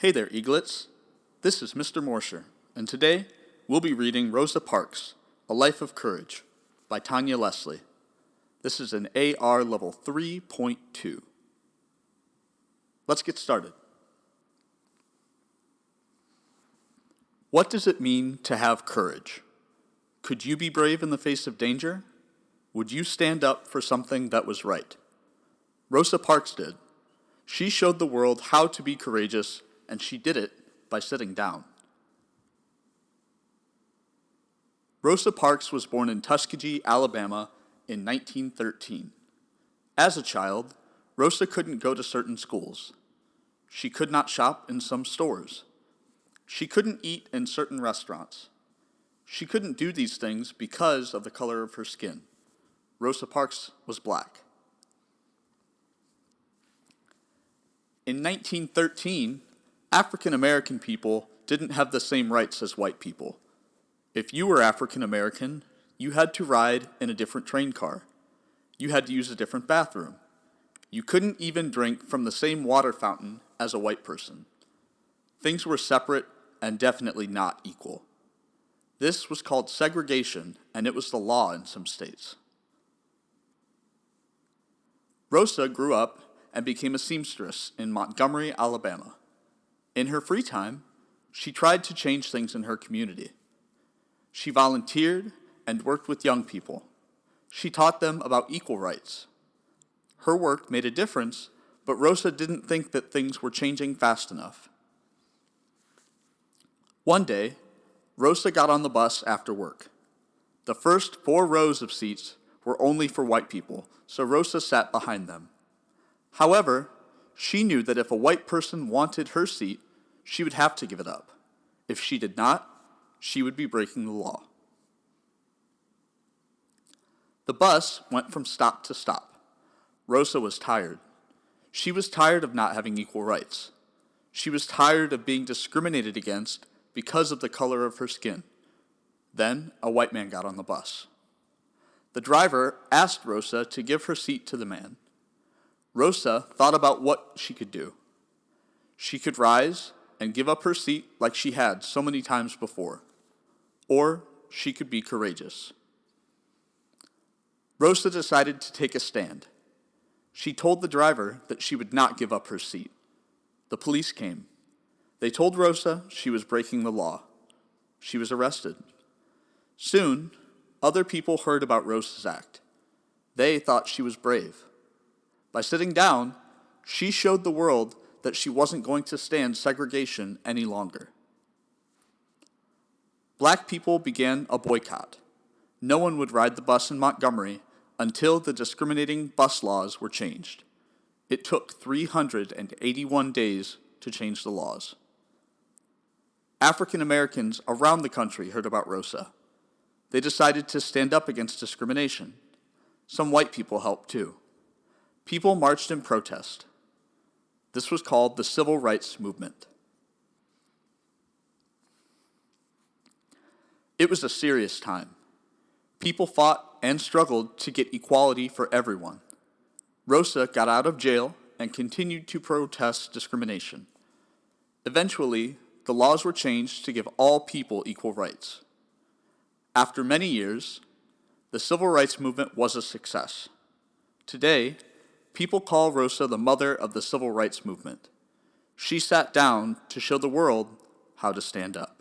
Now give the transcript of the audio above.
Hey there, eaglets. This is Mr. Morsher, and today we'll be reading Rosa Parks, A Life of Courage by Tonya Leslie. This is an AR Level 3.2. Let's get started. What does it mean to have courage? Could you be brave in the face of danger? Would you stand up for something that was right? Rosa Parks did. She showed the world how to be courageous, and she did it by sitting down. Rosa Parks was born in Tuskegee, Alabama in 1913. As a child, Rosa couldn't go to certain schools. She could not shop in some stores. She couldn't eat in certain restaurants. She couldn't do these things because of the color of her skin. Rosa Parks was black. In 1913, African American people didn't have the same rights as white people. If you were African American, you had to ride in a different train car. You had to use a different bathroom. You couldn't even drink from the same water fountain as a white person. Things were separate and definitely not equal. This was called segregation, and it was the law in some states. Rosa grew up and became a seamstress in Montgomery, Alabama. In her free time, she tried to change things in her community. She volunteered and worked with young people. She taught them about equal rights. Her work made a difference, but Rosa didn't think that things were changing fast enough. One day, Rosa got on the bus after work. The first 4 rows of seats were only for white people, so Rosa sat behind them. However, she knew that if a white person wanted her seat, she would have to give it up. If she did not, she would be breaking the law. The bus went from stop to stop. Rosa was tired. She was tired of not having equal rights. She was tired of being discriminated against because of the color of her skin. Then a white man got on the bus. The driver asked Rosa to give her seat to the man. Rosa thought about what she could do. She could rise and give up her seat like she had so many times before. Or she could be courageous. Rosa decided to take a stand. She told the driver that she would not give up her seat. The police came. They told Rosa she was breaking the law. She was arrested. Soon, other people heard about Rosa's act. They thought she was brave. By sitting down, she showed the world that she wasn't going to stand segregation any longer. Black people began a boycott. No one would ride the bus in Montgomery until the discriminating bus laws were changed. It took 381 days to change the laws. African Americans around the country heard about Rosa. They decided to stand up against discrimination. Some white people helped too. People marched in protest. This was called the Civil Rights Movement. It was a serious time. People fought and struggled to get equality for everyone. Rosa got out of jail and continued to protest discrimination. Eventually, the laws were changed to give all people equal rights. After many years, the Civil Rights Movement was a success. Today, people call Rosa the mother of the Civil Rights Movement. She sat down to show the world how to stand up.